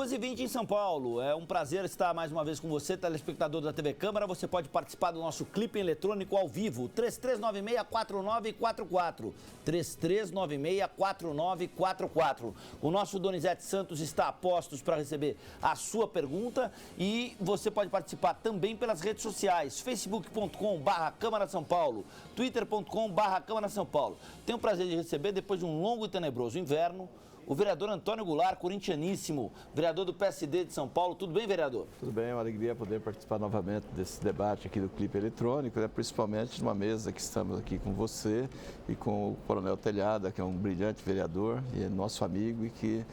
2h20 em São Paulo. É um prazer estar mais uma vez com você, telespectador da TV Câmara. Você pode participar do nosso clipe eletrônico ao vivo, 3396-4944. 3396-4944. O nosso Donizete Santos está a postos para receber a sua pergunta e você pode participar também pelas redes sociais, facebook.com/Câmara São Paulo, twitter.com/Câmara São Paulo. Tenho o prazer de receber, depois de um longo e tenebroso inverno, o vereador Antônio Goulart, corintianíssimo, vereador do PSD de São Paulo. Tudo bem, vereador? Tudo bem, é uma alegria poder participar novamente desse debate aqui do clipe eletrônico, principalmente numa mesa que estamos aqui com você e com o Coronel Telhada, que é um brilhante vereador e é nosso amigo e que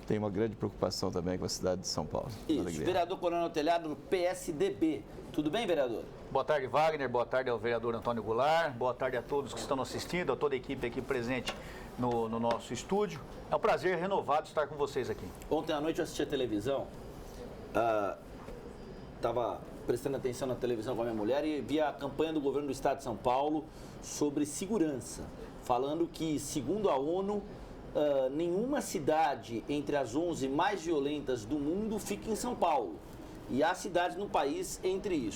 tem uma grande preocupação também com a cidade de São Paulo. Isso, vereador Coronel Telhada do PSDB. Tudo bem, vereador? Boa tarde, Wagner. Boa tarde ao vereador Antônio Goulart. Boa tarde a todos que estão assistindo, a toda a equipe aqui presente no nosso estúdio. É um prazer renovado estar com vocês aqui. Ontem à noite eu assisti a televisão, estava prestando atenção na televisão com a minha mulher e vi a campanha do governo do estado de São Paulo sobre segurança, falando que, segundo a ONU, nenhuma cidade entre as 11 mais violentas do mundo fica em São Paulo. E há cidades no país entre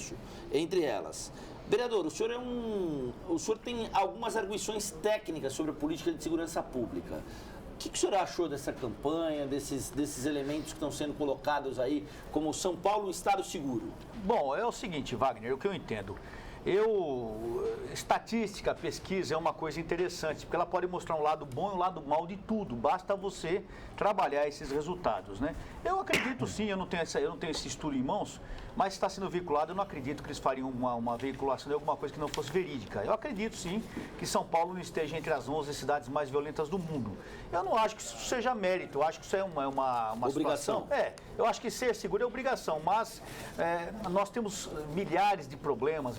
elas. Vereador, o senhor tem algumas arguições técnicas sobre a política de segurança pública. O que o senhor achou dessa campanha, desses elementos que estão sendo colocados aí como São Paulo um estado seguro? Bom, é o seguinte, Wagner, o que eu entendo. Estatística, pesquisa é uma coisa interessante, porque ela pode mostrar um lado bom e um lado mal de tudo, basta você trabalhar esses resultados, né? Eu acredito sim, eu não tenho esse estudo em mãos, mas está sendo veiculado, eu não acredito que eles fariam uma veiculação de alguma coisa que não fosse verídica. Eu acredito sim que São Paulo não esteja entre as 11 cidades mais violentas do mundo. Eu não acho que isso seja mérito, eu acho que isso é uma obrigação. Situação. Eu acho que ser seguro é obrigação, mas nós temos milhares de problemas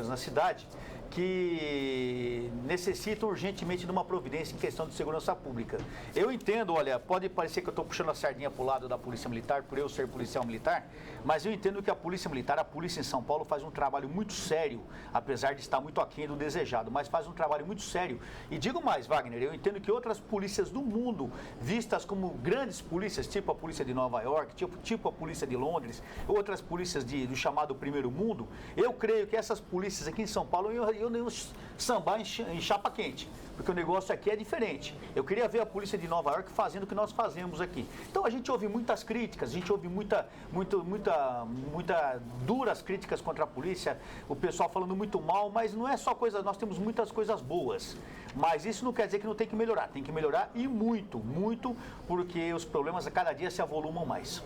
na cidade que necessitam urgentemente de uma providência em questão de segurança pública. Eu entendo, olha, pode parecer que eu estou puxando a sardinha para o lado da Polícia Militar, por eu ser policial militar, mas eu entendo que a Polícia Militar, a polícia em São Paulo faz um trabalho muito sério, apesar de estar muito aquém do desejado, mas faz um trabalho muito sério. E digo mais, Wagner, eu entendo que outras polícias do mundo, vistas como grandes polícias, tipo a polícia de Nova York, tipo a polícia de Londres, outras polícias do chamado Primeiro Mundo, eu creio que essas polícias aqui em São Paulo eu nem sambar em chapa quente, porque o negócio aqui é diferente. Eu queria ver a polícia de Nova York fazendo o que nós fazemos aqui. Então a gente ouve muitas críticas, a gente ouve muita duras críticas contra a polícia, o pessoal falando muito mal, mas não é só coisa, nós temos muitas coisas boas. Mas isso não quer dizer que não tem que melhorar e muito, porque os problemas a cada dia se avolumam mais.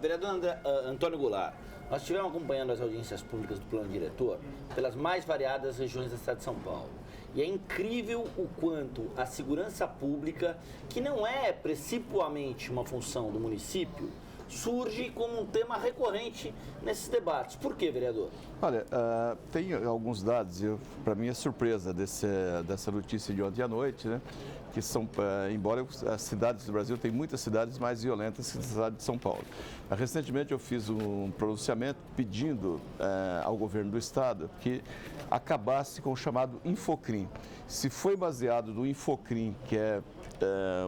Vereador Antônio Goulart, nós estivemos acompanhando as audiências públicas do plano diretor pelas mais variadas regiões da cidade de São Paulo. E é incrível o quanto a segurança pública, que não é principalmente uma função do município, surge como um tema recorrente nesses debates. Por quê, vereador? Olha, tem alguns dados, para mim é surpresa dessa notícia de ontem à noite, né? Que são, embora as cidades do Brasil tenham muitas cidades mais violentas que a cidade de São Paulo. Recentemente eu fiz um pronunciamento pedindo ao governo do estado que acabasse com o chamado Infocrim. Se foi baseado no Infocrim, que é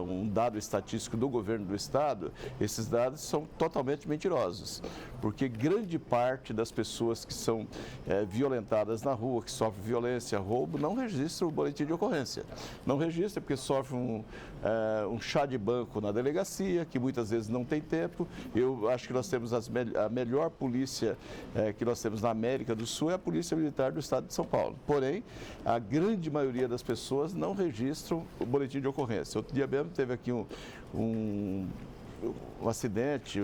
um dado estatístico do governo do estado, esses dados são totalmente mentirosos, porque grande parte das pessoas que são violentadas na rua, que sofrem violência, roubo, não registram o boletim de ocorrência. Não registra porque sofrem um chá de banco na delegacia, que muitas vezes não tem tempo. Eu acho que nós temos a melhor polícia que nós temos na América do Sul, é a Polícia Militar do estado de São Paulo. Porém, a grande maioria das pessoas não registram o boletim de ocorrência. Outro dia mesmo teve aqui um acidente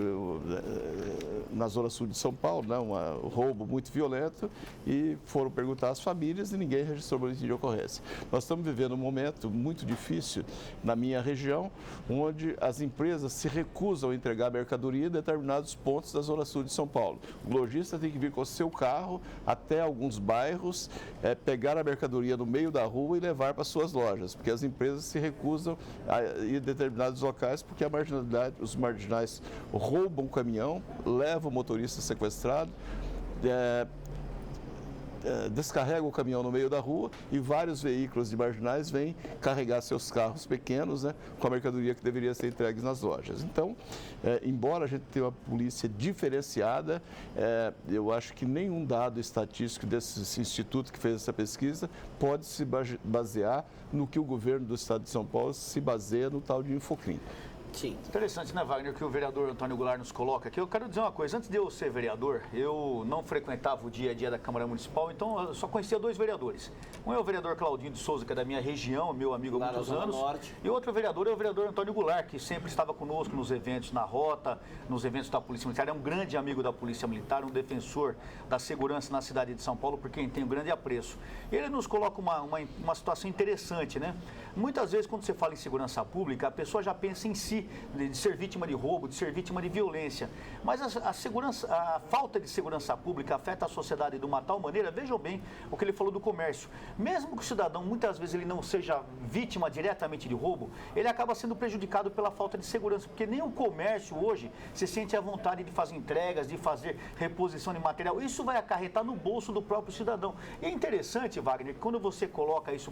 na zona sul de São Paulo, né? Um roubo muito violento, e foram perguntar às famílias e ninguém registrou o boletim de ocorrência. Nós estamos vivendo um momento muito difícil na minha região, onde as empresas se recusam a entregar mercadoria em determinados pontos da zona sul de São Paulo. O lojista tem que vir com o seu carro até alguns bairros, pegar a mercadoria no meio da rua e levar para suas lojas, porque as empresas se recusam a ir em determinados locais porque a marginalidade, os marginais roubam o caminhão, levam o motorista sequestrado, descarrega o caminhão no meio da rua e vários veículos de marginais vêm carregar seus carros pequenos, né, com a mercadoria que deveria ser entregue nas lojas. Então, embora a gente tenha uma polícia diferenciada, eu acho que nenhum dado estatístico desse instituto que fez essa pesquisa pode se basear no que o governo do estado de São Paulo se baseia no tal de Infocrim. Sim. Interessante, né, Wagner, que o vereador Antônio Goulart nos coloca aqui. Eu quero dizer uma coisa, antes de eu ser vereador, eu não frequentava o dia a dia da Câmara Municipal, então eu só conhecia 2 vereadores. Um é o vereador Claudinho de Souza, que é da minha região, meu amigo há muitos anos. Norte. E outro vereador é o vereador Antônio Goulart, que sempre estava conosco nos eventos na Rota, nos eventos da Polícia Militar. É um grande amigo da Polícia Militar, um defensor da segurança na cidade de São Paulo, por quem tem um grande apreço. Ele nos coloca uma situação interessante, né? Muitas vezes, quando você fala em segurança pública, a pessoa já pensa em si, de ser vítima de roubo, de ser vítima de violência. Mas a falta de segurança pública afeta a sociedade de uma tal maneira, vejam bem o que ele falou do comércio. Mesmo que o cidadão, muitas vezes, ele não seja vítima diretamente de roubo, ele acaba sendo prejudicado pela falta de segurança, porque nem o comércio hoje se sente à vontade de fazer entregas, de fazer reposição de material. Isso vai acarretar no bolso do próprio cidadão. E é interessante, Wagner, que quando você coloca isso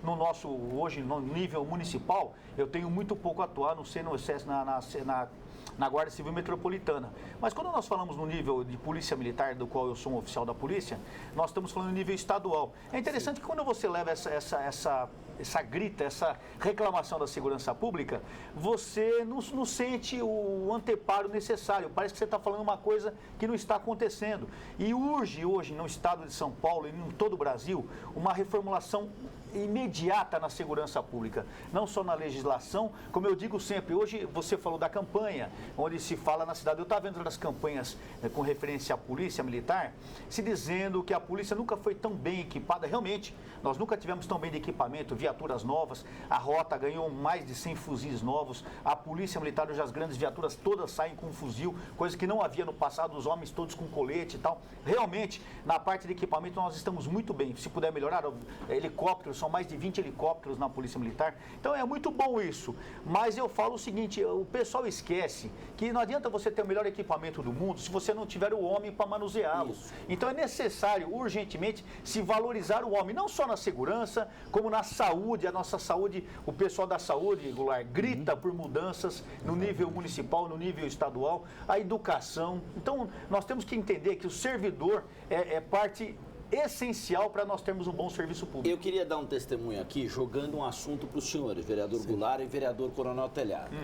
no nosso, hoje, no nível municipal, eu tenho muito pouco a atuar, não sei no excesso na Guarda Civil Metropolitana. Mas quando nós falamos no nível de polícia militar, do qual eu sou um oficial da polícia, nós estamos falando no nível estadual. É interessante que quando você leva essa grita, essa reclamação da segurança pública, você não sente o anteparo necessário. Parece que você está falando uma coisa que não está acontecendo. E urge hoje, no estado de São Paulo e em todo o Brasil, uma reformulação imediata na segurança pública, não só na legislação, como eu digo sempre, hoje você falou da campanha, onde se fala na cidade, eu estava vendo das campanhas com referência à polícia militar, se dizendo que a polícia nunca foi tão bem equipada, realmente, nós nunca tivemos tão bem de equipamento, viaturas novas, a Rota ganhou mais de 100 fuzis novos, a polícia militar, hoje as grandes viaturas todas saem com fuzil, coisa que não havia no passado, os homens todos com colete e tal, realmente, na parte de equipamento nós estamos muito bem, se puder melhorar, helicópteros, são mais de 20 helicópteros na Polícia Militar. Então é muito bom isso. Mas eu falo o seguinte, o pessoal esquece que não adianta você ter o melhor equipamento do mundo se você não tiver o homem para manuseá-lo. Então é necessário, urgentemente, se valorizar o homem, não só na segurança, como na saúde. A nossa saúde, o pessoal da saúde, Goulart, grita por mudanças no nível municipal, no nível estadual, a educação. Então nós temos que entender que o servidor é parte essencial para nós termos um bom serviço público. Eu queria dar um testemunho aqui, jogando um assunto para os senhores, vereador Goulart e vereador Coronel Telhado.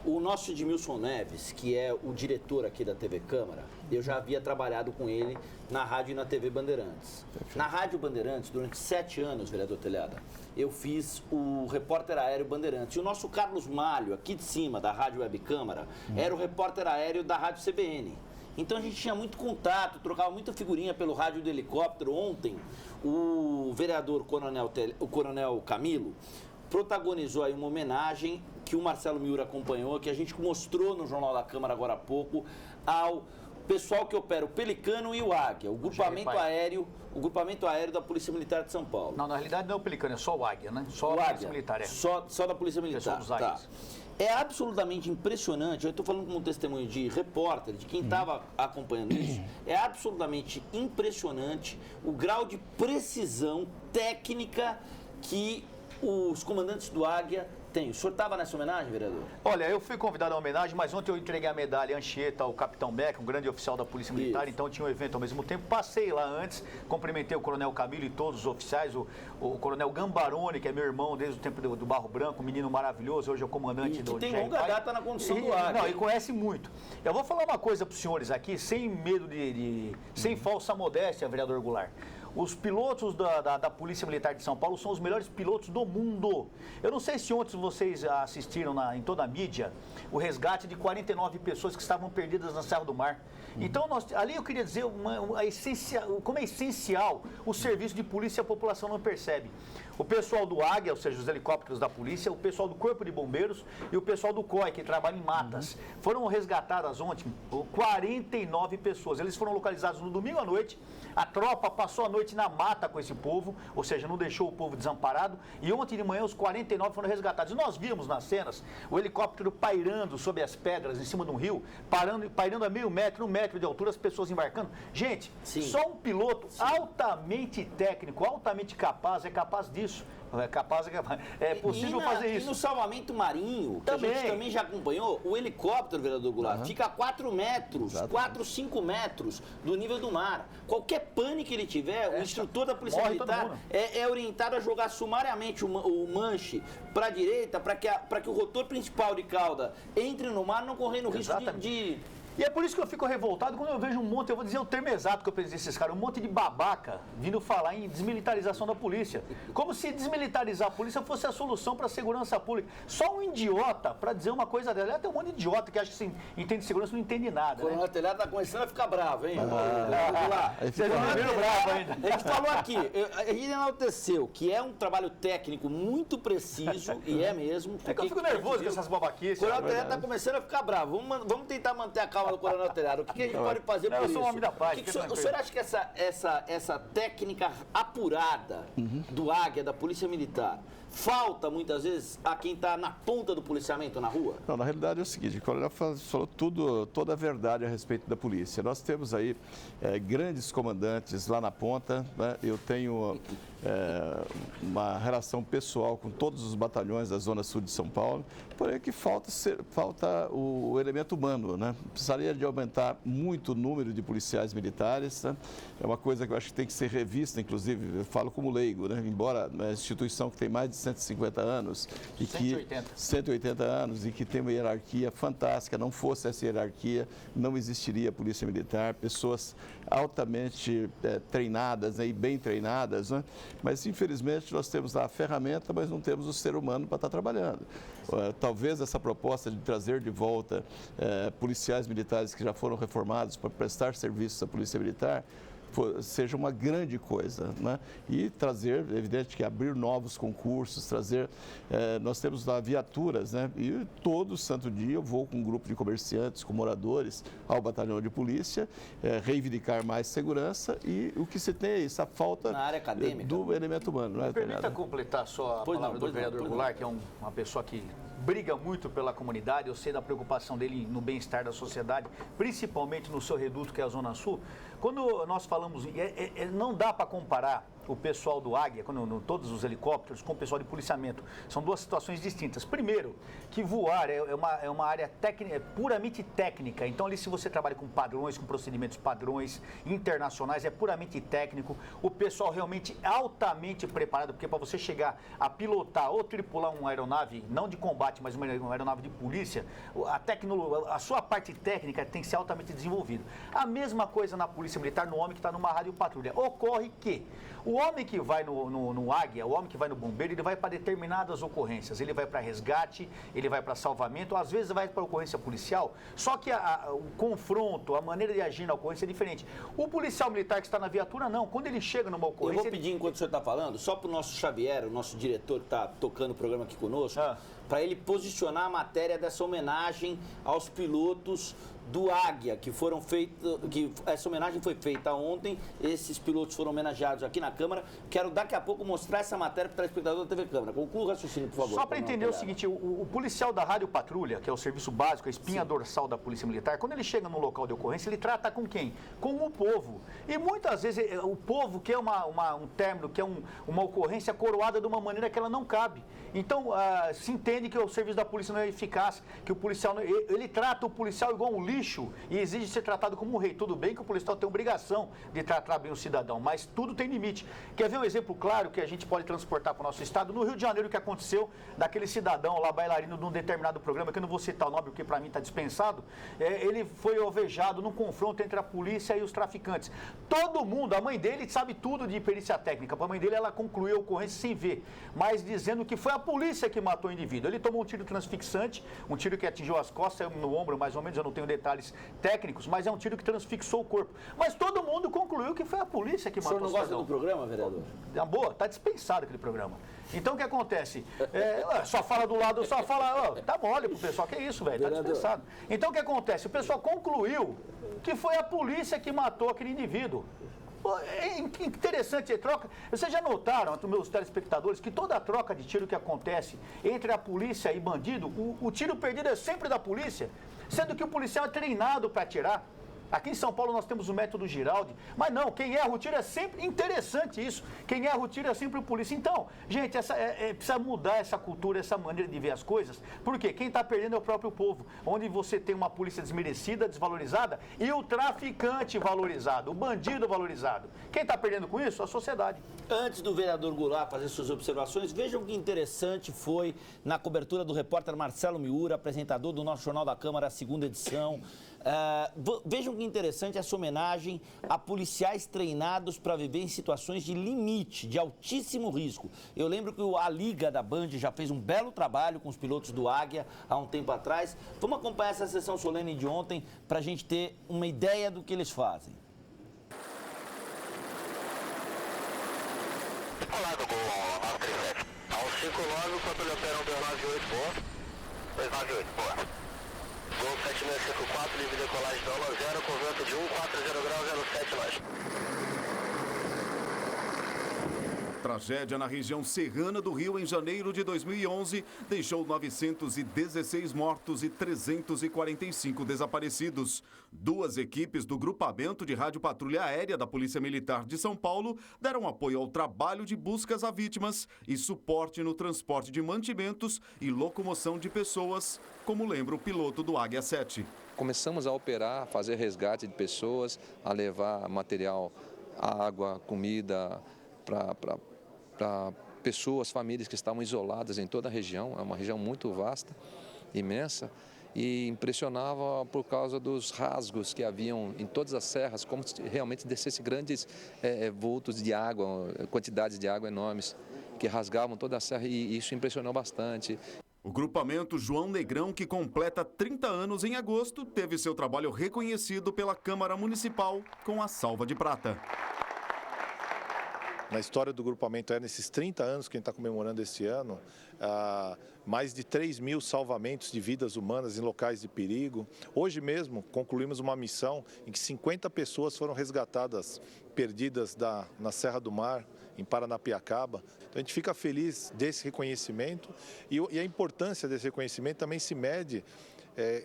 O nosso Edmilson Neves, que é o diretor aqui da TV Câmara, eu já havia trabalhado com ele na rádio e na TV Bandeirantes. Na Rádio Bandeirantes, durante 7 anos, vereador Telhado, eu fiz o repórter aéreo Bandeirantes. E o nosso Carlos Malho, aqui de cima, da Rádio Web Câmara, era o repórter aéreo da Rádio CBN. Então a gente tinha muito contato, trocava muita figurinha pelo rádio do helicóptero. Ontem, o vereador Coronel Camilo protagonizou aí uma homenagem que o Marcelo Miura acompanhou, que a gente mostrou no Jornal da Câmara agora há pouco, ao pessoal que opera o Pelicano e o Águia, o grupamento aéreo da Polícia Militar de São Paulo. Não, na realidade não é o Pelicano, é só o Águia, né? Só a Polícia Militar, é. Só da Polícia Militar, tá. É absolutamente impressionante, eu estou falando como um testemunho de repórter, de quem estava acompanhando isso, é absolutamente impressionante o grau de precisão técnica que os comandantes do Águia têm. O senhor estava nessa homenagem, vereador? Olha, eu fui convidado à homenagem, mas ontem eu entreguei a medalha Anchieta ao Capitão Beck, um grande oficial da Polícia Militar, então tinha um evento ao mesmo tempo. Passei lá antes, cumprimentei o Coronel Camilo e todos os oficiais, o Coronel Gambarone, que é meu irmão desde o tempo do Barro Branco, um menino maravilhoso, hoje é o comandante do... tem longa data na condução do Águia. Não, e conhece muito. Eu vou falar uma coisa para os senhores aqui, sem medo sem falsa modéstia, vereador Goulart. Os pilotos da Polícia Militar de São Paulo são os melhores pilotos do mundo. Eu não sei se ontem vocês assistiram em toda a mídia o resgate de 49 pessoas que estavam perdidas na Serra do Mar. Então, ali eu queria dizer como é essencial o serviço de polícia e a população não percebe. O pessoal do Águia, ou seja, os helicópteros da polícia, o pessoal do Corpo de Bombeiros e o pessoal do COI, que trabalha em matas. Foram resgatadas ontem 49 pessoas. Eles foram localizados no domingo à noite. A tropa passou a noite noite na mata com esse povo, ou seja, não deixou o povo desamparado. E ontem de manhã os 49 foram resgatados. E nós vimos nas cenas o helicóptero pairando sobre as pedras em cima de um rio, pairando a meio metro, 1 metro de altura, as pessoas embarcando. Gente, só um piloto altamente técnico, altamente capaz, é capaz disso. É possível fazer isso. E no salvamento marinho, que a gente também já acompanhou, o helicóptero, vereador Goulart, fica a 4 metros, 4, 5 metros do nível do mar. Qualquer pane que ele tiver, o instrutor da Polícia Militar é orientado a jogar sumariamente o manche para a direita, para que o rotor principal de cauda entre no mar, não correndo risco de... E é por isso que eu fico revoltado quando eu vejo um monte, eu vou dizer o termo exato que eu pensei desses caras, um monte de babaca vindo falar em desmilitarização da polícia. Como se desmilitarizar a polícia fosse a solução para a segurança pública. Só um idiota para dizer uma coisa dela. Tem um monte de idiota que acha que entende segurança e não entende nada. O Coronel Telhado está começando a ficar bravo, hein? Vocês não me viram bravo ainda. A gente falou aqui, a gente enalteceu que é um trabalho técnico muito preciso, e é mesmo. É que eu fico nervoso com essas babaquices. O Coronel Telhado está começando a ficar bravo. Vamos tentar manter a calma do Coronel Telhado. O que a gente pode fazer por isso? Eu sou um homem da paz. O senhor acha que essa técnica apurada do Águia, da Polícia Militar, falta muitas vezes a quem está na ponta do policiamento na rua? Não, na realidade é o seguinte, o Coronel falou toda a verdade a respeito da polícia. Nós temos aí grandes comandantes lá na ponta, né? Eu tenho uma relação pessoal com todos os batalhões da Zona Sul de São Paulo, porém que falta o elemento humano, né? Precisaria de aumentar muito o número de policiais militares, né? É uma coisa que eu acho que tem que ser revista, inclusive, eu falo como leigo, né? Embora uma instituição que tem mais de 150 anos e 180 anos e que tem uma hierarquia fantástica, não fosse essa hierarquia, não existiria a Polícia Militar, pessoas altamente treinadas, né? E bem treinadas, né? Mas, infelizmente, nós temos lá a ferramenta, mas não temos o ser humano para estar trabalhando. Talvez essa proposta de trazer de volta policiais militares que já foram reformados para prestar serviços à Polícia Militar seja uma grande coisa, né? E trazer, evidente que abrir novos concursos, nós temos lá viaturas, né? E todo santo dia eu vou com um grupo de comerciantes, com moradores, ao batalhão de polícia, reivindicar mais segurança e o que se tem é essa falta na área acadêmica do elemento humano. Não é, permita completar só a palavra do vereador Goulart, que é uma pessoa que briga muito pela comunidade, eu sei da preocupação dele no bem-estar da sociedade, principalmente no seu reduto, que é a Zona Sul. Quando nós falamos, não dá para comparar o pessoal do Águia, todos os helicópteros, com o pessoal de policiamento. São duas situações distintas. Primeiro, que voar é uma área puramente técnica. Então, ali, se você trabalha com padrões, com procedimentos padrões internacionais, é puramente técnico. O pessoal realmente altamente preparado, porque para você chegar a pilotar ou tripular uma aeronave, não de combate, mas uma aeronave de polícia, a sua parte técnica tem que ser altamente desenvolvida. A mesma coisa na Polícia Militar, no homem que está numa rádio patrulha. Ocorre que o homem que vai no Águia, o homem que vai no bombeiro, ele vai para determinadas ocorrências. Ele vai para resgate, ele vai para salvamento, às vezes vai para ocorrência policial. Só que o confronto, a maneira de agir na ocorrência é diferente. O policial militar que está na viatura, não. Quando ele chega numa ocorrência... Eu vou pedir, enquanto o senhor está falando, só para o nosso Xavier, o nosso diretor que está tocando o programa aqui conosco, para ele posicionar a matéria dessa homenagem aos pilotos do Águia, que essa homenagem foi feita ontem, esses pilotos foram homenageados aqui na Câmara. Quero daqui a pouco mostrar essa matéria para o telespectador da TV Câmara. Conclua o raciocínio, por favor. Só para entender o seguinte, o policial da Rádio Patrulha, que é o serviço básico, a espinha dorsal da Polícia Militar, quando ele chega no local de ocorrência, ele trata com quem? Com o povo. E muitas vezes o povo quer um término, quer uma ocorrência coroada de uma maneira que ela não cabe. Então, se entende que o serviço da polícia não é eficaz, que o policial, ele trata o policial igual um lixo e exige ser tratado como um rei. Tudo bem que o policial tem obrigação de tratar bem o cidadão, mas tudo tem limite. Quer ver um exemplo claro que a gente pode transportar para o nosso estado? No Rio de Janeiro, o que aconteceu daquele cidadão lá, bailarino de um determinado programa, que eu não vou citar o nome porque para mim está dispensado, ele foi alvejado num confronto entre a polícia e os traficantes. Todo mundo, a mãe dele sabe tudo de perícia técnica, a mãe dele ela concluiu a ocorrência sem ver, mas dizendo que foi a polícia que matou o indivíduo. Ele tomou um tiro transfixante, um tiro que atingiu as costas, no ombro mais ou menos, eu não tenho detalhes técnicos, mas é um tiro que transfixou o corpo. Mas todo mundo concluiu que foi a polícia que matou o cidadão. O senhor não gosta do programa, vereador? Boa, está dispensado aquele programa. Então o que acontece? Só fala do lado, tá mole pro pessoal, que é isso, velho, tá dispensado. Então o que acontece? O pessoal concluiu que foi a polícia que matou aquele indivíduo. É interessante, troca. Vocês já notaram, meus telespectadores, que toda a troca de tiro que acontece entre a polícia e bandido, o tiro perdido é sempre da polícia, sendo que o policial é treinado para atirar. Aqui em São Paulo nós temos o método Giraldi, mas não, quem erra o tiro é sempre, interessante isso, quem erra o tiro é sempre o polícia. Então, gente, precisa mudar essa cultura, essa maneira de ver as coisas, porque quem está perdendo é o próprio povo, onde você tem uma polícia desmerecida, desvalorizada, e o traficante valorizado, o bandido valorizado. Quem está perdendo com isso? A sociedade. Antes do vereador Goulart fazer suas observações, vejam que interessante foi na cobertura do repórter Marcelo Miura, apresentador do nosso Jornal da Câmara, a segunda edição. Vejam que interessante essa homenagem a policiais treinados para viver em situações de limite, de altíssimo risco. Eu lembro que a Liga da Band já fez um belo trabalho com os pilotos do Águia há um tempo atrás. Vamos acompanhar essa sessão solene de ontem para a gente ter uma ideia do que eles fazem. Olá do Gol 937. Ao 59, patrulha opera 298, boa. 298, boa. Gol 7654, livre decolagem da 0, com vento de 140 graus, 07 nós. Tragédia na região serrana do Rio em janeiro de 2011 deixou 916 mortos e 345 desaparecidos. Duas equipes do grupamento de rádio patrulha aérea da Polícia Militar de São Paulo deram apoio ao trabalho de buscas a vítimas e suporte no transporte de mantimentos e locomoção de pessoas, como lembra o piloto do Águia 7. Começamos a operar, a fazer resgate de pessoas, a levar material, água, comida para pessoas, famílias que estavam isoladas em toda a região. É uma região muito vasta, imensa, e impressionava por causa dos rasgos que haviam em todas as serras, como se realmente descesse grandes vultos de água, quantidades de água enormes, que rasgavam toda a serra, e isso impressionou bastante. O grupamento João Negrão, que completa 30 anos em agosto, teve seu trabalho reconhecido pela Câmara Municipal com a Salva de Prata. Na história do grupamento nesses 30 anos que a gente está comemorando esse ano, mais de 3 mil salvamentos de vidas humanas em locais de perigo. Hoje mesmo concluímos uma missão em que 50 pessoas foram resgatadas, perdidas na Serra do Mar, em Paranapiacaba. Então a gente fica feliz desse reconhecimento e a importância desse reconhecimento também se mede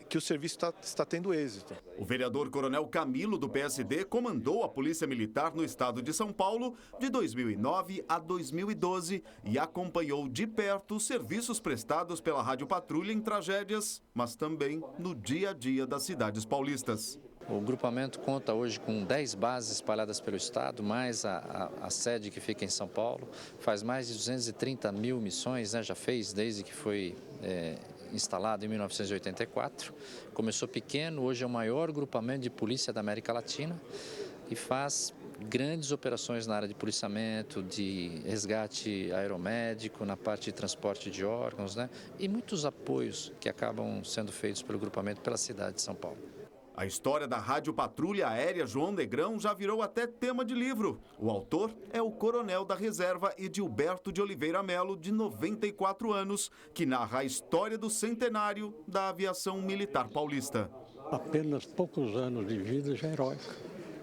que o serviço está tendo êxito. O vereador Coronel Camilo, do PSD, comandou a Polícia Militar no estado de São Paulo de 2009 a 2012 e acompanhou de perto os serviços prestados pela Rádio Patrulha em tragédias, mas também no dia a dia das cidades paulistas. O grupamento conta hoje com 10 bases espalhadas pelo estado, mais a sede que fica em São Paulo. Faz mais de 230 mil missões, já fez desde que foi instalado em 1984. Começou pequeno, hoje é o maior grupamento de polícia da América Latina e faz grandes operações na área de policiamento, de resgate aeromédico, na parte de transporte de órgãos, e muitos apoios que acabam sendo feitos pelo grupamento pela cidade de São Paulo. A história da Rádio Patrulha Aérea João Negrão já virou até tema de livro. O autor é o coronel da reserva Edilberto de Oliveira Melo, de 94 anos, que narra a história do centenário da aviação militar paulista. Apenas poucos anos de vida já heróica.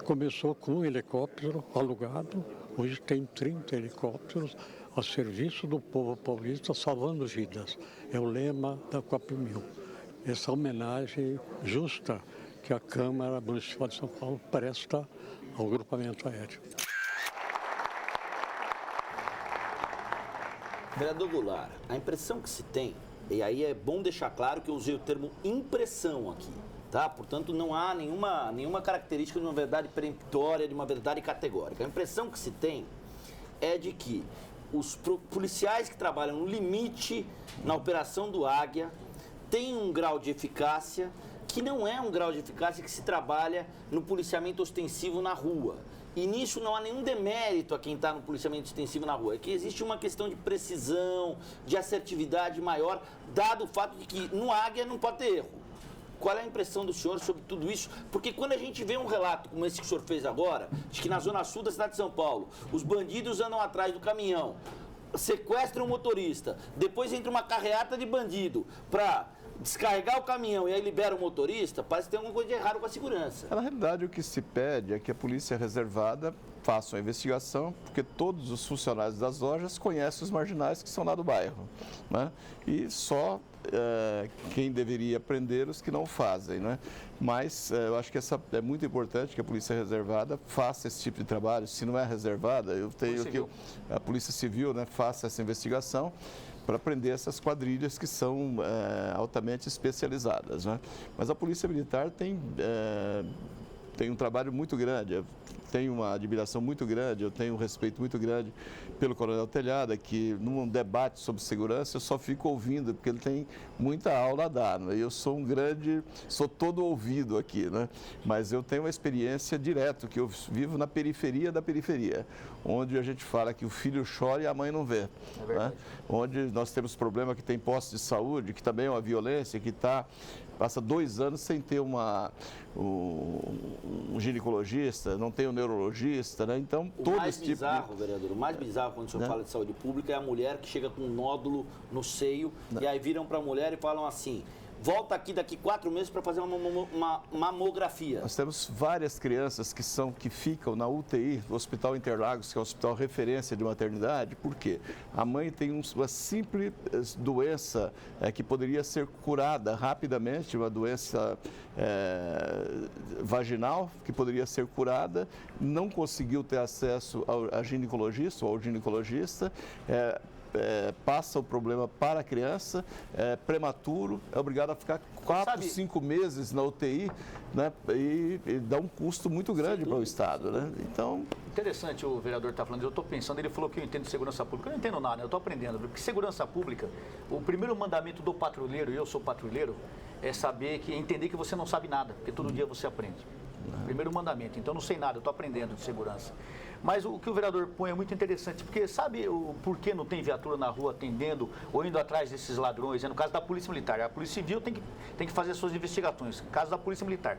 Começou com um helicóptero alugado, hoje tem 30 helicópteros a serviço do povo paulista, salvando vidas. É o lema da COP1000. Essa homenagem justa que a Câmara Municipal de São Paulo presta ao grupamento aéreo. Vereador Goulart, a impressão que se tem, e aí é bom deixar claro que eu usei o termo impressão aqui, tá? Portanto, não há nenhuma característica de uma verdade peremptória, de uma verdade categórica. A impressão que se tem é de que os policiais que trabalham no limite na operação do Águia têm um grau de eficácia que não é um grau de eficácia que se trabalha no policiamento ostensivo na rua. E nisso não há nenhum demérito a quem está no policiamento ostensivo na rua. É que existe uma questão de precisão, de assertividade maior, dado o fato de que no Águia não pode ter erro. Qual é a impressão do senhor sobre tudo isso? Porque quando a gente vê um relato como esse que o senhor fez agora, de que na zona sul da cidade de São Paulo, os bandidos andam atrás do caminhão, sequestram o motorista, depois entra uma carreata de bandido para descarregar o caminhão e aí libera o motorista, parece que tem alguma coisa de errado com a segurança. Na realidade, o que se pede é que a polícia reservada faça uma investigação, porque todos os funcionários das lojas conhecem os marginais que são lá do bairro, né? E só quem deveria prender os que não fazem, né? Mas eu acho que é muito importante que a polícia reservada faça esse tipo de trabalho. Se não é reservada, eu tenho que a Polícia Civil, né, faça essa investigação para prender essas quadrilhas que são altamente especializadas, né? Mas a Polícia Militar tem um trabalho muito grande. Eu tenho uma admiração muito grande, eu tenho um respeito muito grande pelo Coronel Telhada, que num debate sobre segurança eu só fico ouvindo, porque ele tem muita aula a dar, né? Eu sou sou todo ouvido aqui, né? Mas eu tenho uma experiência direta, que eu vivo na periferia da periferia, onde a gente fala que o filho chora e a mãe não vê, né? Onde nós temos problema que tem posto de saúde, que também é uma violência, que passa 2 anos sem ter um ginecologista, não tem um neurologista, né? Então, todo esse tipo vereador, o mais bizarro quando o senhor fala de saúde pública é a mulher que chega com um nódulo no seio e aí viram para a mulher e falam assim: volta aqui daqui 4 meses para fazer uma mamografia. Nós temos várias crianças que ficam na UTI do Hospital Interlagos, que é o hospital referência de maternidade. Por quê? A mãe tem uma simples doença que poderia ser curada rapidamente, uma doença vaginal que poderia ser curada, não conseguiu ter acesso ao ginecologista ou ao ginecologista. Passa o problema para a criança, prematuro, é obrigado a ficar 4, 5 meses na UTI, né? E dá um custo muito grande para o Estado, né? Então... Interessante o vereador está falando, eu estou pensando, ele falou que eu entendo de segurança pública. Eu não entendo nada, eu estou aprendendo, porque segurança pública, o primeiro mandamento do patrulheiro, e eu sou patrulheiro, é entender que você não sabe nada, porque todo dia você aprende. Primeiro mandamento, então não sei nada, eu estou aprendendo de segurança. Mas o que o vereador põe é muito interessante, porque sabe o porquê não tem viatura na rua atendendo ou indo atrás desses ladrões? É no caso da Polícia Militar. A Polícia Civil tem que fazer as suas investigações, no caso da Polícia Militar.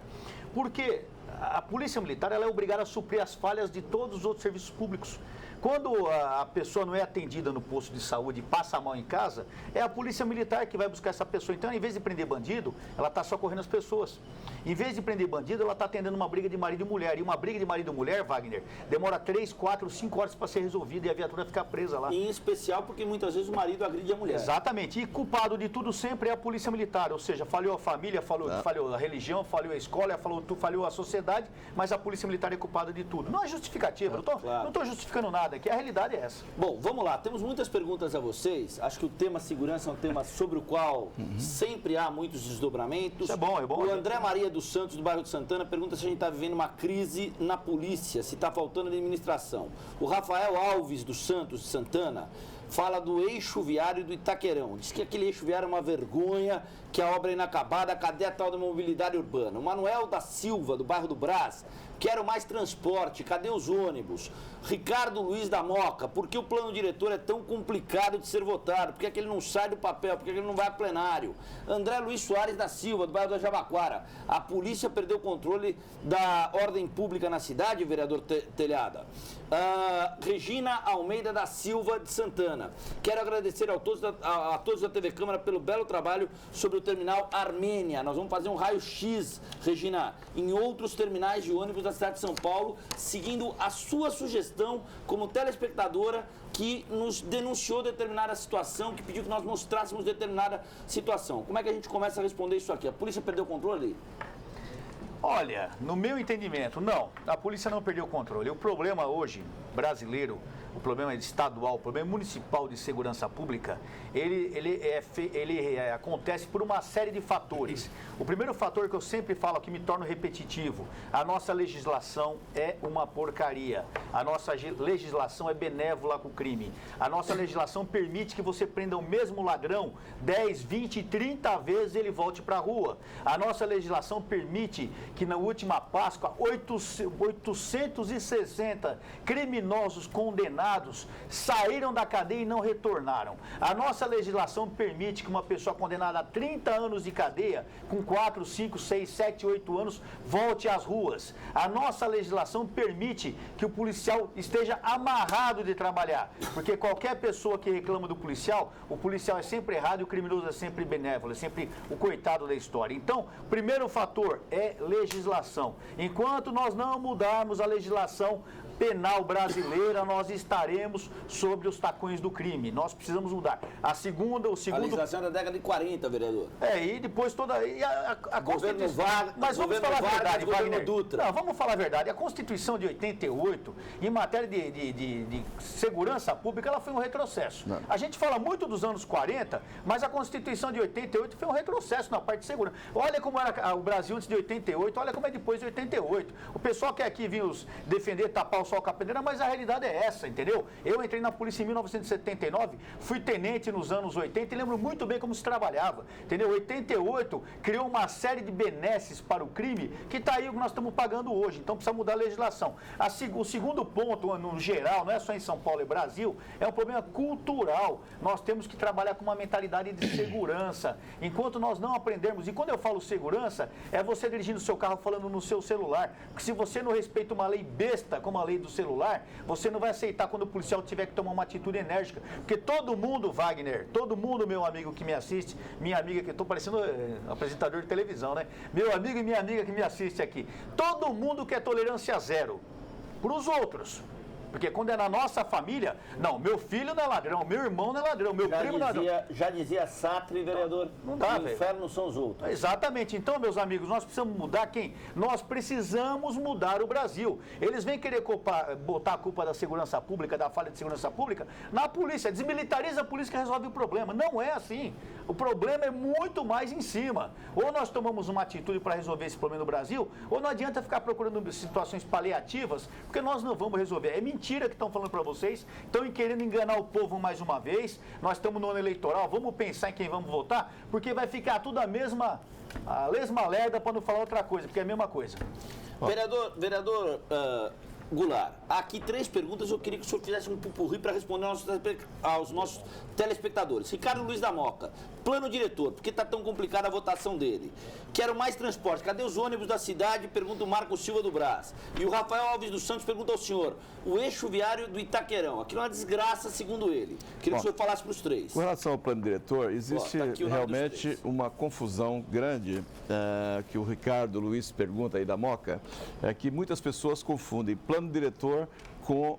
Porque a Polícia Militar ela é obrigada a suprir as falhas de todos os outros serviços públicos. Quando a pessoa não é atendida no posto de saúde e passa mal em casa, é a Polícia Militar que vai buscar essa pessoa. Então, em vez de prender bandido, ela está socorrendo as pessoas. Em vez de prender bandido, ela está atendendo uma briga de marido e mulher. E uma briga de marido e mulher, Wagner, demora 3, 4, 5 horas para ser resolvida e a viatura fica presa lá. Em especial porque muitas vezes o marido agride a mulher. Exatamente. E culpado de tudo sempre é a Polícia Militar. Ou seja, falhou a família, falhou a religião, falhou a escola, falhou a sociedade, mas a Polícia Militar é culpada de tudo. Não é justificativa, não estou justificando nada, que a realidade é essa. Bom, vamos lá, temos muitas perguntas a vocês. Acho que o tema segurança é um tema sobre o qual sempre há muitos desdobramentos. Isso é bom, é bom. O André Maria dos Santos, do bairro de Santana, pergunta se a gente está vivendo uma crise na polícia, se está faltando administração. O Rafael Alves dos Santos, de Santana, fala do eixo viário do Itaquerão. Diz que aquele eixo viário é uma vergonha, que a obra é inacabada, cadê a tal da mobilidade urbana? O Manuel da Silva, do bairro do Brás, quero mais transporte, cadê os ônibus? Ricardo Luiz da Moca, por que o plano diretor é tão complicado de ser votado? Por que ele não sai do papel? Por que ele não vai a plenário? André Luiz Soares da Silva, do bairro da Jabaquara, a polícia perdeu o controle da ordem pública na cidade, vereador Telhada. Regina Almeida da Silva, de Santana, quero agradecer a todos da TV Câmara pelo belo trabalho sobre o terminal Armênia. Nós vamos fazer um raio-x, Regina, em outros terminais de ônibus da cidade de São Paulo, seguindo a sua sugestão como telespectadora que nos denunciou determinada situação, que pediu que nós mostrássemos determinada situação. Como é que a gente começa a responder isso aqui? A polícia perdeu o controle? Olha, no meu entendimento, não. A polícia não perdeu o controle. O problema hoje, brasileiro, o problema estadual, o problema municipal de segurança pública, ele acontece por uma série de fatores. O primeiro fator que eu sempre falo, que me torna repetitivo, a nossa legislação é uma porcaria. A nossa legislação é benévola com o crime. A nossa legislação permite que você prenda o mesmo ladrão 10, 20, 30 vezes e ele volte para a rua. A nossa legislação permite que na última Páscoa, 860 criminosos condenados condenados saíram da cadeia e não retornaram. A nossa legislação permite que uma pessoa condenada a 30 anos de cadeia, com 4, 5, 6, 7, 8 anos, volte às ruas. A nossa legislação permite que o policial esteja amarrado de trabalhar, porque qualquer pessoa que reclama do policial, o policial é sempre errado e o criminoso é sempre benévolo, é sempre o coitado da história. Então, o primeiro fator é legislação. Enquanto nós não mudarmos a legislação penal brasileira, nós estaremos sobre os tacões do crime. Nós precisamos mudar. A segundo... A legislação é da década de 40, vereador. E depois toda... E a governo Vargas, mas vamos falar a verdade, Wagner. Dutra. Não, vamos falar a verdade. A Constituição de 88, em matéria de segurança pública, ela foi um retrocesso. Não. A gente fala muito dos anos 40, mas a Constituição de 88 foi um retrocesso na parte de segurança. Olha como era o Brasil antes de 88, olha como é depois de 88. O pessoal quer aqui vir defender, tapar o sol com a peneira, mas a realidade é essa, entendeu? Eu entrei na polícia em 1979, fui tenente nos anos 80 e lembro muito bem como se trabalhava, entendeu? 88 criou uma série de benesses para o crime que está aí o que nós estamos pagando hoje, então precisa mudar a legislação. O segundo ponto, no geral, não é só em São Paulo e Brasil, é um problema cultural. Nós temos que trabalhar com uma mentalidade de segurança. Enquanto nós não aprendermos, e quando eu falo segurança, é você dirigindo o seu carro falando no seu celular, porque se você não respeita uma lei besta, como a lei do celular, você não vai aceitar quando o policial tiver que tomar uma atitude enérgica, porque todo mundo, Wagner, todo mundo, meu amigo que me assiste, minha amiga, que eu estou parecendo apresentador de televisão, né? Meu amigo e minha amiga que me assiste aqui, todo mundo quer tolerância zero para os outros. Porque quando é na nossa família, não, meu filho não é ladrão, meu irmão não é ladrão, meu primo não é ladrão. Já dizia Sartre, vereador, não dá, o inferno são os outros. Exatamente. Então, meus amigos, nós precisamos mudar quem? Nós precisamos mudar o Brasil. Eles vêm querer botar a culpa da segurança pública, da falha de segurança pública, na polícia. Desmilitariza a polícia que resolve o problema. Não é assim. O problema é muito mais em cima. Ou nós tomamos uma atitude para resolver esse problema no Brasil, ou não adianta ficar procurando situações paliativas, porque nós não vamos resolver. É mentira que estão falando para vocês, estão querendo enganar o povo mais uma vez. Nós estamos no ano eleitoral, vamos pensar em quem vamos votar, porque vai ficar tudo a mesma lerda, para não falar outra coisa, porque é a mesma coisa. Vereador Goulart, aqui 3 perguntas, eu queria que o senhor fizesse um pupurri para responder aos nossos telespectadores. Ricardo Luiz da Moca, plano diretor, por que está tão complicada a votação dele? Quero mais transporte, cadê os ônibus da cidade? Pergunta o Marco Silva do Brás. E o Rafael Alves dos Santos pergunta ao senhor, o eixo viário do Itaquerão, aquilo é uma desgraça segundo ele. Queria que o senhor falasse para os 3. Com relação ao plano diretor, existe realmente uma confusão grande que o Ricardo Luiz pergunta aí da Moca, que muitas pessoas confundem plano diretor com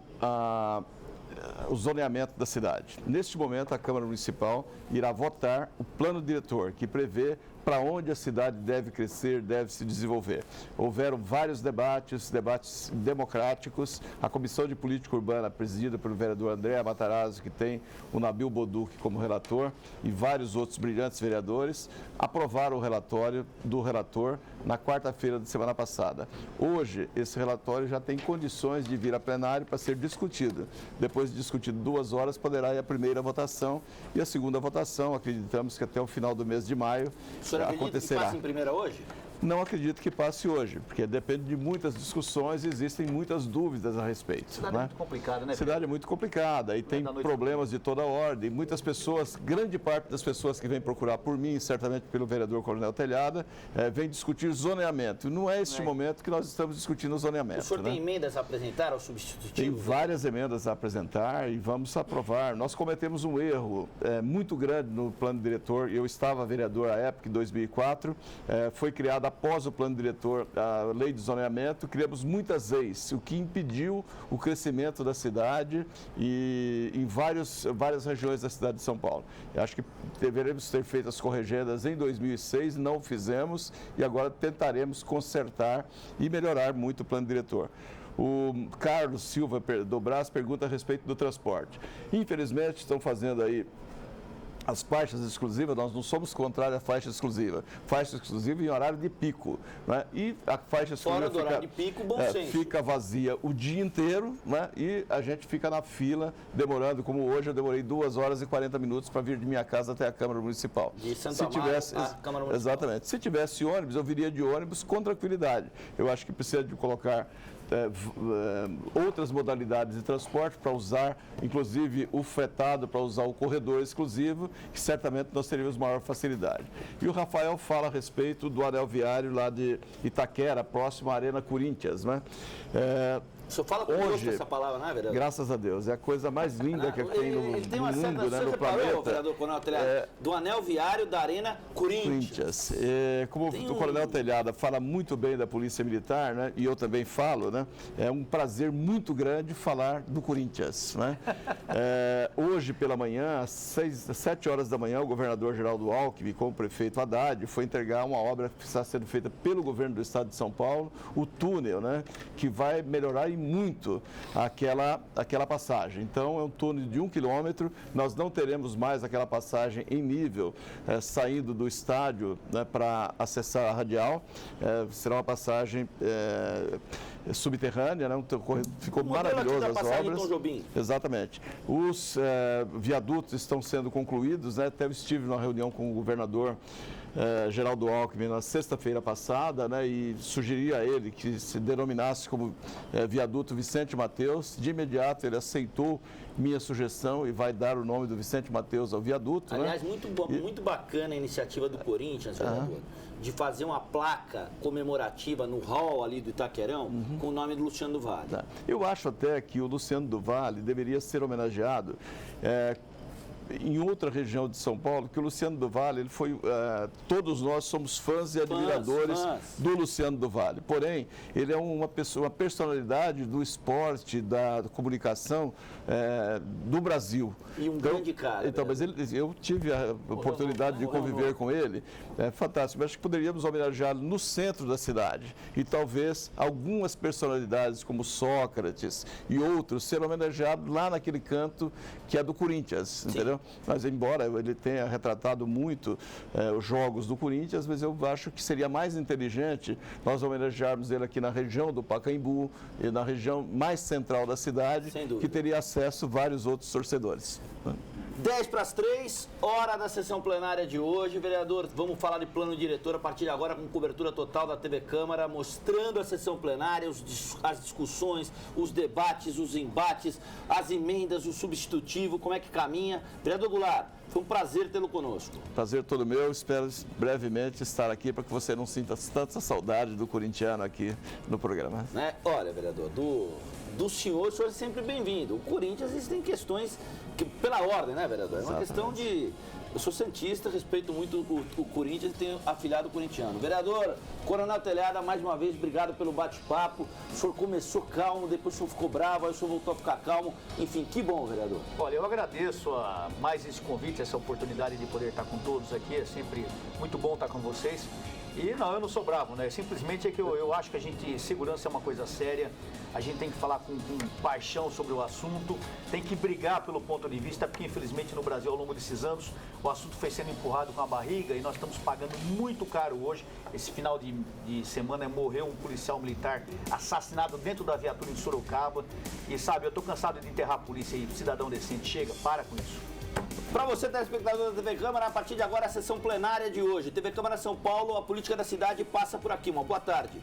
o zoneamento da cidade. Neste momento, a Câmara Municipal irá votar o plano diretor, que prevê para onde a cidade deve crescer, deve se desenvolver. Houveram vários debates democráticos. A Comissão de Política Urbana, presidida pelo vereador André Matarazzo, que tem o Nabil Boduc como relator, e vários outros brilhantes vereadores, aprovaram o relatório do relator na quarta-feira da semana passada. Hoje, esse relatório já tem condições de vir a plenário para ser discutido. Depois de discutido 2 horas, poderá ir a primeira votação e a segunda votação, acreditamos que até o final do mês de maio, o senhor acredita que passe em primeira hoje? Não acredito que passe hoje, porque depende de muitas discussões e existem muitas dúvidas a respeito. A cidade é muito complicada, né? A cidade é muito complicada e tem problemas de toda ordem. Muitas pessoas, grande parte das pessoas que vêm procurar por mim, certamente pelo vereador Coronel Telhada, vem discutir zoneamento. Não é este momento que nós estamos discutindo o zoneamento. O senhor tem emendas a apresentar ao substitutivo? Tem várias emendas a apresentar e vamos aprovar. Nós cometemos um erro muito grande no plano diretor. Eu estava vereador à época, em 2004, foi criada após o plano diretor, a lei de zoneamento, criamos muitas leis, o que impediu o crescimento da cidade e em várias regiões da cidade de São Paulo. Eu acho que deveremos ter feito as corrigendas em 2006, não fizemos e agora tentaremos consertar e melhorar muito o plano diretor. O Carlos Silva do Brás pergunta a respeito do transporte. Infelizmente, estão fazendo aí as faixas exclusivas, nós não somos contrários à faixa exclusiva em horário de pico, né? E a faixa exclusiva fora do horário de pico, bom senso. Fica vazia o dia inteiro, né? E a gente fica na fila, demorando, como hoje eu demorei 2 horas e 40 minutos para vir de minha casa até a Câmara Municipal. De Santo Amaro, a Câmara Municipal. Exatamente. Se tivesse ônibus, eu viria de ônibus com tranquilidade. Eu acho que precisa de colocar outras modalidades de transporte para usar, inclusive o fretado, para usar o corredor exclusivo, que certamente nós teríamos maior facilidade. E o Rafael fala a respeito do anel viário lá de Itaquera, próximo à Arena Corinthians, né? O senhor fala com gosto essa palavra, não é, vereador? Graças a Deus, é a coisa mais linda que tem no mundo, né, no planeta. Vereador Coronel Telhada, do anel viário da Arena Corinthians. Como o Coronel Telhada fala muito bem da Polícia Militar, né, e eu também falo, né, é um prazer muito grande falar do Corinthians, né? Hoje pela manhã, às 7 horas da manhã, o governador Geraldo Alckmin, com o prefeito Haddad, foi entregar uma obra que está sendo feita pelo governo do estado de São Paulo, o túnel, né, que vai melhorar muito aquela passagem. Então, é um túnel de 1 quilômetro, nós não teremos mais aquela passagem em nível, saindo do estádio, né, para acessar a radial, será uma passagem subterrânea, né? Ficou maravilhoso as obras. Tom Jobim. Exatamente. Os viadutos estão sendo concluídos, né? Até eu estive numa reunião com o governador Geraldo Alckmin na sexta-feira passada, né, e sugeri a ele que se denominasse como viaduto Vicente Mateus. De imediato ele aceitou minha sugestão e vai dar o nome do Vicente Mateus ao viaduto. Aliás, muito bacana a iniciativa do Corinthians, vereador, de fazer uma placa comemorativa no hall ali do Itaquerão com o nome do Luciano do Vale. Eu acho até que o Luciano do Vale deveria ser homenageado em outra região de São Paulo, que o Luciano do Vale, ele foi, todos nós somos fãs e admiradores do Luciano do Vale. Porém, ele é uma personalidade do esporte, da comunicação do Brasil. E um grande cara. Então, mas eu tive a oportunidade de conviver com ele. É fantástico. Mas acho que poderíamos homenageá-lo no centro da cidade. E talvez algumas personalidades, como Sócrates e outros, serem homenageados lá naquele canto que é do Corinthians, entendeu? Mas, embora ele tenha retratado muito os jogos do Corinthians, mas eu acho que seria mais inteligente nós homenagearmos ele aqui na região do Pacaembu e na região mais central da cidade, que teria acesso a vários outros torcedores. 2:10, hora da sessão plenária de hoje. Vereador, vamos falar de plano diretor a partir de agora com cobertura total da TV Câmara, mostrando a sessão plenária, as discussões, os debates, os embates, as emendas, o substitutivo, como é que caminha. Vereador Goulart, foi um prazer tê-lo conosco. Prazer todo meu, espero brevemente estar aqui para que você não sinta tanta saudade do corintiano aqui no programa. Olha, vereador, do senhor, o senhor é sempre bem-vindo. O Corinthians, existem questões que, pela ordem, né, vereador? É uma questão de... Eu sou santista, respeito muito o Corinthians e tenho afilhado corintiano. Vereador Coronel Telhada, mais uma vez, obrigado pelo bate-papo. O senhor começou calmo, depois o senhor ficou bravo, aí o senhor voltou a ficar calmo. Enfim, que bom, vereador. Olha, eu agradeço mais esse convite, essa oportunidade de poder estar com todos aqui. É sempre muito bom estar com vocês. E não, eu não sou bravo, né? Simplesmente é que eu acho que segurança é uma coisa séria, a gente tem que falar com paixão sobre o assunto, tem que brigar pelo ponto de vista, porque infelizmente no Brasil, ao longo desses anos, o assunto foi sendo empurrado com a barriga e nós estamos pagando muito caro hoje. Esse final de semana morreu um policial militar assassinado dentro da viatura em Sorocaba. E sabe, eu tô cansado de enterrar a polícia aí, cidadão decente, chega, para com isso. Para você, telespectador da TV Câmara, a partir de agora, a sessão plenária de hoje. TV Câmara São Paulo, a política da cidade passa por aqui. Uma boa tarde.